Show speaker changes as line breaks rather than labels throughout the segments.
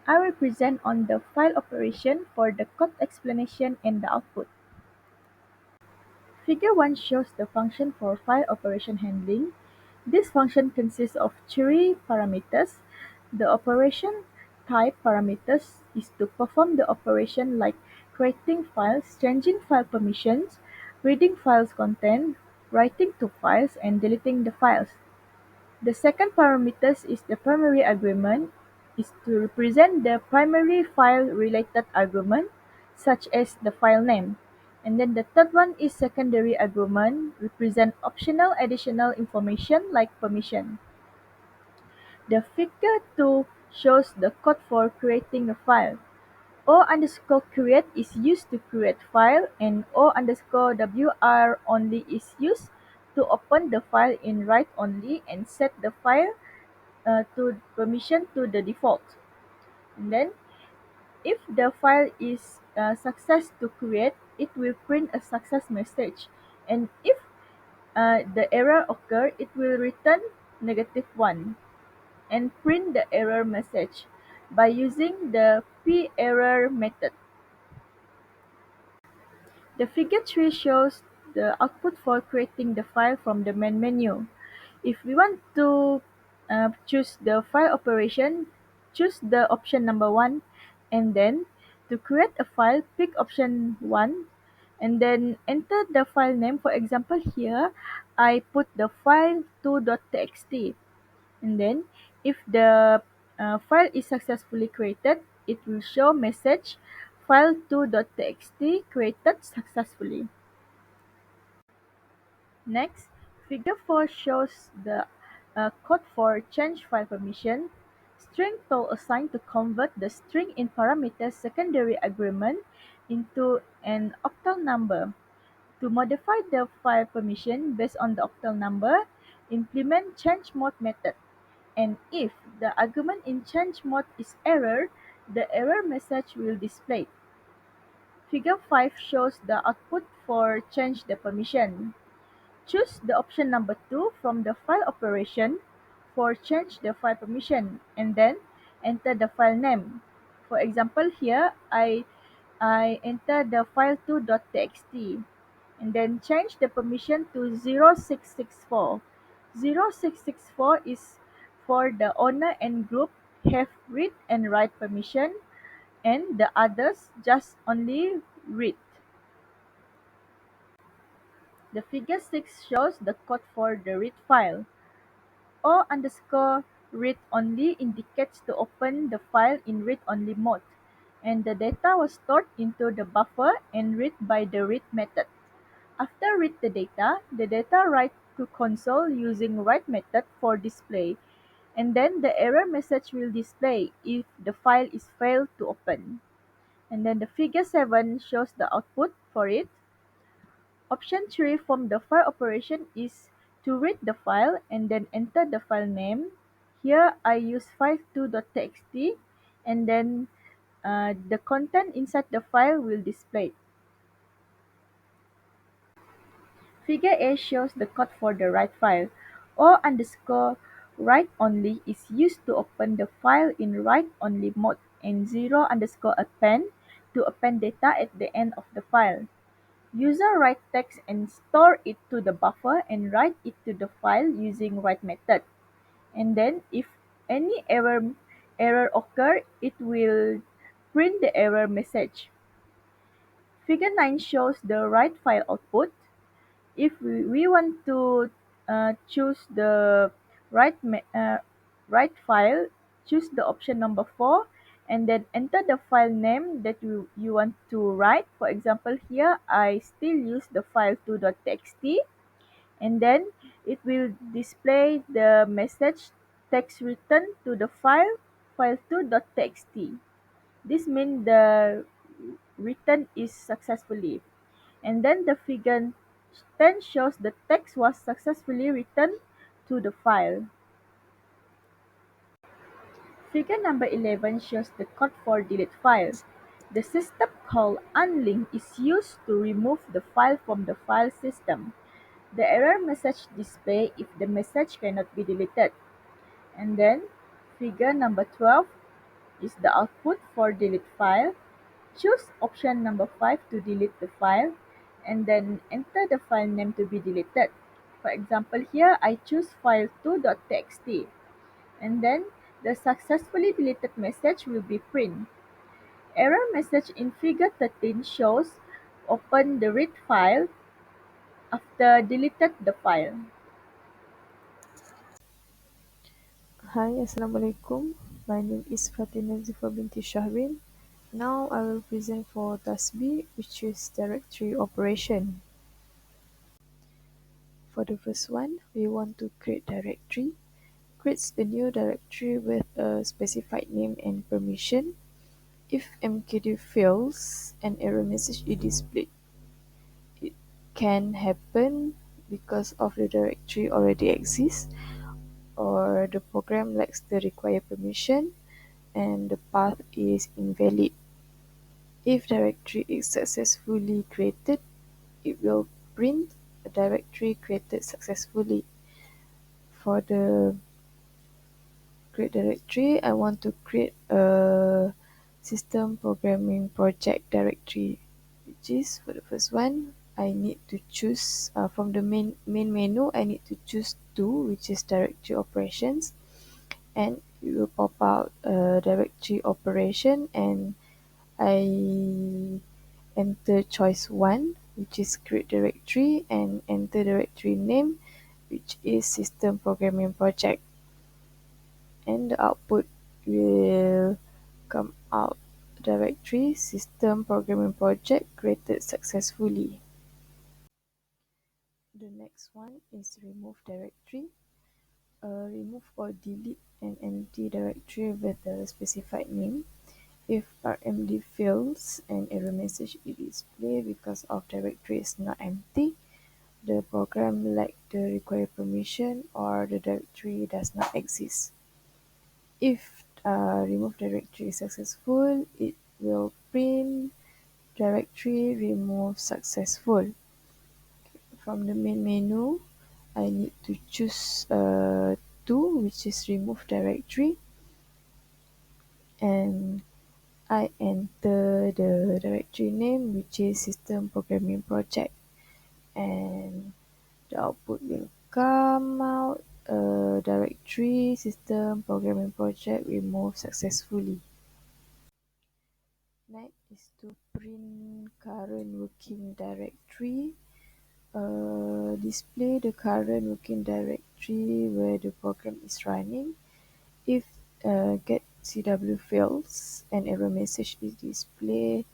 I will present on the file operation for the code explanation and the output. Figure 1 shows the function for file operation handling. This function consists of three parameters. The operation type parameters is to perform the operation like creating files, changing file permissions, reading files content, writing to files, and deleting the files. The second parameter is the primary argument, is to represent the primary file-related argument, such as the file name. And then the third one is secondary argument, represent optional additional information like permission. The figure 2 shows the code for creating a file. O_create is used to create file, and O_wr only is used to open the file in write only and set the file to permission to the default. And then if the file is a success to create, it will print a success message. And if the error occur, it will return -1 and print the error message by using the p_error method. The figure 3 shows the output for creating the file from the main menu. If we want to choose the file operation, choose the option number 1, and then to create a file, pick option 1, and then enter the file name. For example, here I put the file 2.txt, and then if the file is successfully created, it will show message file 2.txt created successfully. Next, figure 4 shows the code for change file permission. String tool assigned to convert the string in parameter secondary argument into an octal number. To modify the file permission based on the octal number, implement change mode method. And if the argument in change mode is error, the error message will display. Figure 5 shows the output for change the permission. Choose the option number 2 from the file operation for change the file permission, and then enter the file name. For example, here I enter the file 2.txt, and then change the permission to 0664. 0664 is for the owner and group have read and write permission, and the others just only read. The figure 6 shows the code for the read file. O_read only indicates to open the file in read-only mode, and the data was stored into the buffer and read by the read method. After read the data write to console using write method for display, and then the error message will display if the file is failed to open. And then the figure 7 shows the output for it. Option 3 from the file operation is to read the file and then enter the file name. Here I use file2.txt, and then the content inside the file will display. Figure A shows the code for the write file. O_write only is used to open the file in write only mode, and 0_append to append data at the end of the file. User write text and store it to the buffer and write it to the file using write method. And then if any error occur, it will print the error message. Figure 9 shows the write file output. If we want to choose the write file, choose the option number 4, and then enter the file name that you want to write. For example, here I still use the file 2.txt, and then it will display the message text written to the file 2.txt. This means the written is successfully. And then the figure 10 shows the text was successfully written to the file. Figure number 11 shows the code for delete file. The system call unlink is used to remove the file from the file system. The error message display if the message cannot be deleted. And then figure number 12 is the output for delete file. Choose option number 5 to delete the file and then enter the file name to be deleted. For example, here I choose file2.txt and then the successfully deleted message will be print. Error message in figure 13 shows open the read file after deleted the file.
Hi, Assalamualaikum. My name is Fatina Zifa binti Shahrin. Now I will present for task B, which is directory operation. For the first one, we want to create directory. Creates a new directory with a specified name and permission. If mkdir fails, an error message is displayed. It can happen because of the directory already exists or the program lacks the required permission and the path is invalid. If directory is successfully created, it will print a directory created successfully. For the create directory, I want to create a system programming project directory, which is for the first one, I need to choose from the main menu. I need to choose two, which is directory operations, and it will pop out directory operation, and I enter choice 1, which is create directory, and enter directory name, which is system programming project, and the output will come out directory system programming project created successfully. The next one is remove directory. Remove or delete an empty directory with a specified name. If RMD fails, an error message is displayed because of directory is not empty, the program lacks the required permission, or the directory does not exist. If remove directory is successful, it will print directory remove successful. From the main menu, I need to choose two, which is remove directory, and I enter the directory name, which is system programming project, and the output will come out directory system programming project removed successfully. Next is to print current working directory. Display the current working directory where the program is running. If get CW fails, an error message is displayed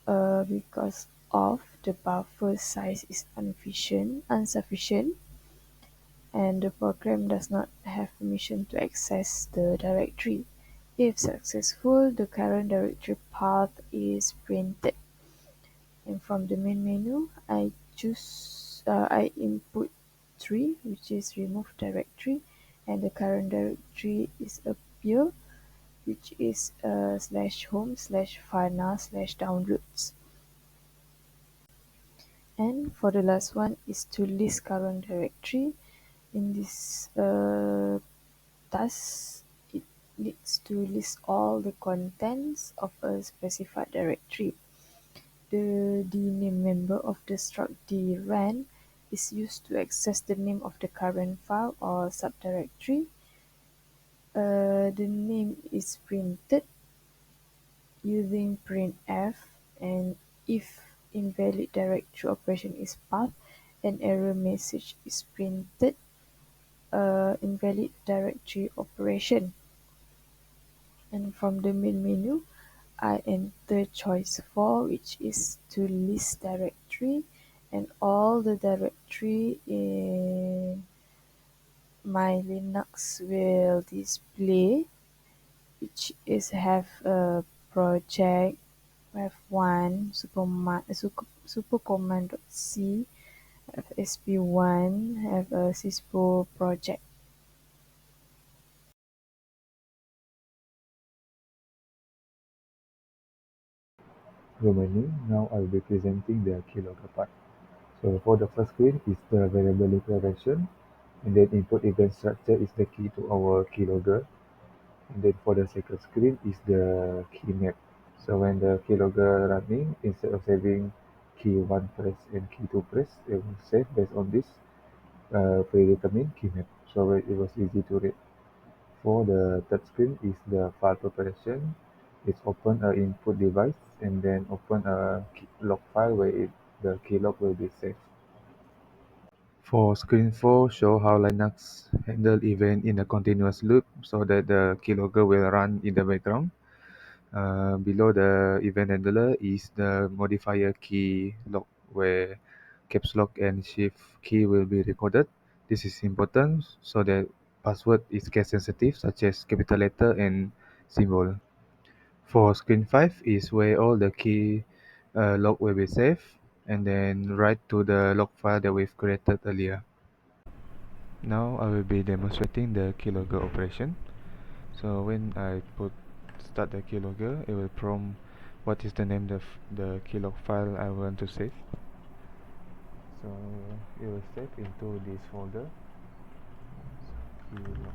because of the buffer size is insufficient, and the program does not have permission to access the directory. If successful, the current directory path is printed. And from the main menu, I input 3, which is remove directory, and the current directory is appear, which is /home/fana/downloads. And for the last one is to list current directory. In this task, it needs to list all the contents of a specified directory. The dname member of the struct dran is used to access the name of the current file or subdirectory. The name is printed using printf, and if invalid directory operation is passed, an error message is printed invalid directory operation. And from the main menu, I enter choice 4, which is to list directory, and all the directory in my Linux will display, which is have a project, have one supercommand.c, have sp1, have a syspo project.
Romani. Now I'll be presenting the keylogger part. So for the first screen is the variable declaration, and then input event structure is the key to our keylogger. And then for the second screen is the key map. So when the keylogger running, instead of saving key 1 press and key 2 press, it will save based on this predetermined key map. So it was easy to read. For the third screen is the file preparation. It's open a input device and then open a log file where the keylog will be saved. For screen 4, show how Linux handle event in a continuous loop so that the keylogger will run in the background. Below the event handler is the modifier key log where caps lock and shift key will be recorded. This is important so that password is case sensitive such as capital letter and symbol. For screen 5 is where all the key log will be saved and then write to the log file that we've created earlier. Now I will be demonstrating the keylogger operation. So when I put start the keylogger, it will prompt what is the name of the keylog file I want to save. So it will save into this folder. Keylog.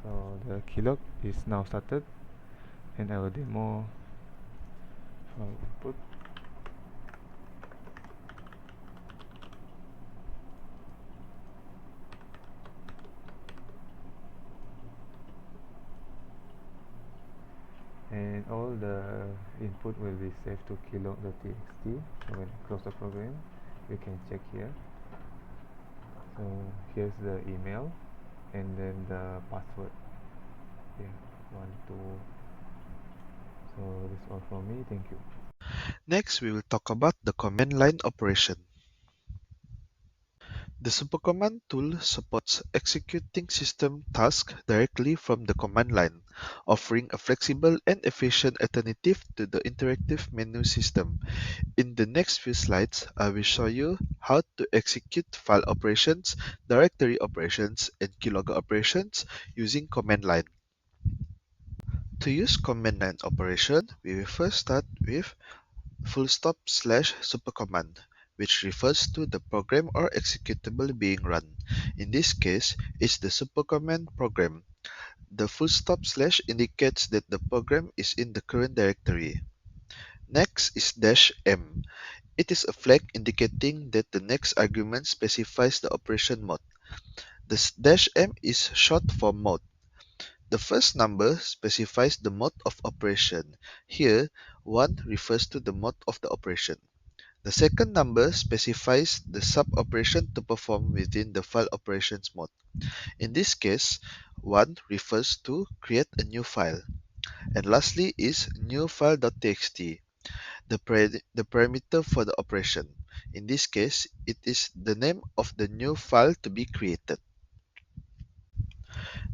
So the keylog is now started, and I will demo file input. And all the input will be saved to keylog.txt. So when I close the program, you can check here. So here's the email and then the password. Yeah, 1 2. So that's all from me. Thank you.
Next, we will talk about the command line operation. The supercommand tool supports executing system tasks directly from the command line, offering a flexible and efficient alternative to the interactive menu system. In the next few slides, I will show you how to execute file operations, directory operations, and keylogger operations using command line. To use command line operation, we will first start with full stop slash supercommand, which refers to the program or executable being run. In this case, it's the supercommand program. The full stop slash indicates that the program is in the current directory. Next is dash "m". It is a flag indicating that the next argument specifies the operation mode. The dash "m" is short for mode. The first number specifies the mode of operation. Here, 1 refers to the mode of the operation. The second number specifies the sub-operation to perform within the file operations mode. In this case, 1 refers to create a new file. And lastly is new file.txt, the parameter for the operation. In this case, it is the name of the new file to be created.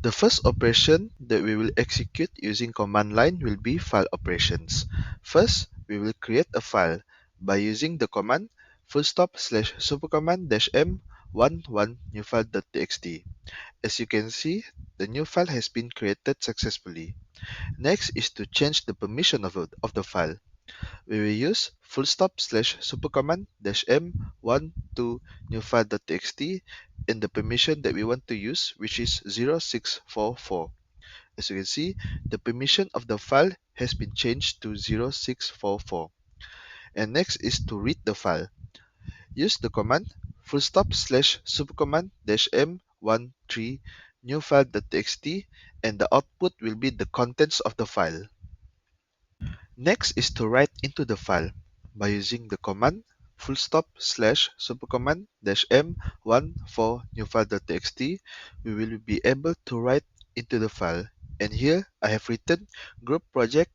The first operation that we will execute using command line will be file operations. First, we will create a file by using the command full stop slash supercommand dash m 11 new file.txt. As you can see, the new file has been created successfully. Next is to change the permission of the file. We will use full stop slash supercommand dash m 12 new file.txt and the permission that we want to use, which is 0644. As you can see, the permission of the file has been changed to 0644. And next is to read the file. Use the command full stop slash supercommand dash m13 new file.txt and the output will be the contents of the file. Next is to write into the file. By using the command full stop slash supercommand dash m14 new file.txt, we will be able to write into the file. And here I have written group project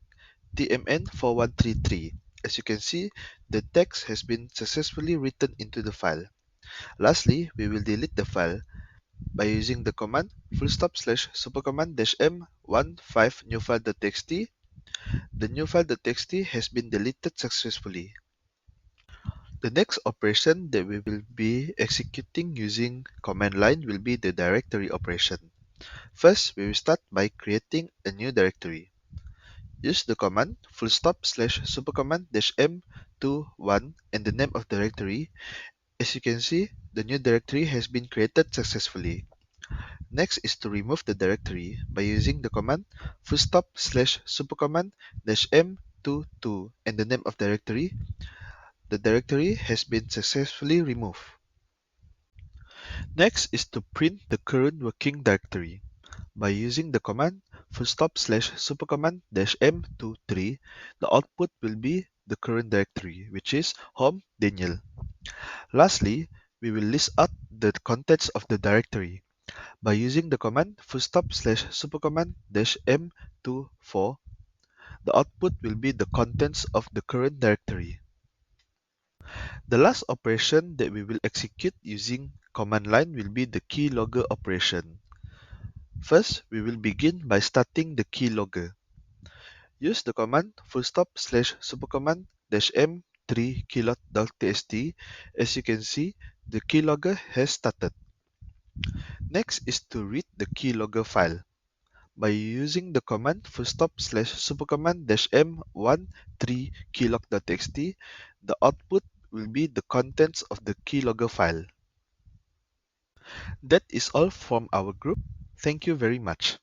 TMN4133. As you can see, the text has been successfully written into the file. Lastly, we will delete the file by using the command full stop slash supercommand dash m15 new file.txt. The new file.txt has been deleted successfully. The next operation that we will be executing using command line will be the directory operation. First, we will start by creating a new directory. Use the command full stop slash supercommand dash m21 and the name of the directory. As you can see, the new directory has been created successfully. Next is to remove the directory by using the command fullstop slash supercommand dash m22 and the name of directory. The directory has been successfully removed. Next is to print the current working directory. By using the command fullstop slash supercommand dash m23, the output will be the current directory, which is home Daniel. Lastly, we will list out the contents of the directory. By using the command fullstop slash supercommand dash m24, the output will be the contents of the current directory. The last operation that we will execute using command line will be the keylogger operation. First, we will begin by starting the keylogger. Use the command fullstop slash supercommand dash m3 keylog.txt. As you can see, the keylogger has started. Next is to read the keylogger file. By using the command fullstop slash supercommand dash m13 keylog.txt, the output will be the contents of the keylogger file. That is all from our group. Thank you very much.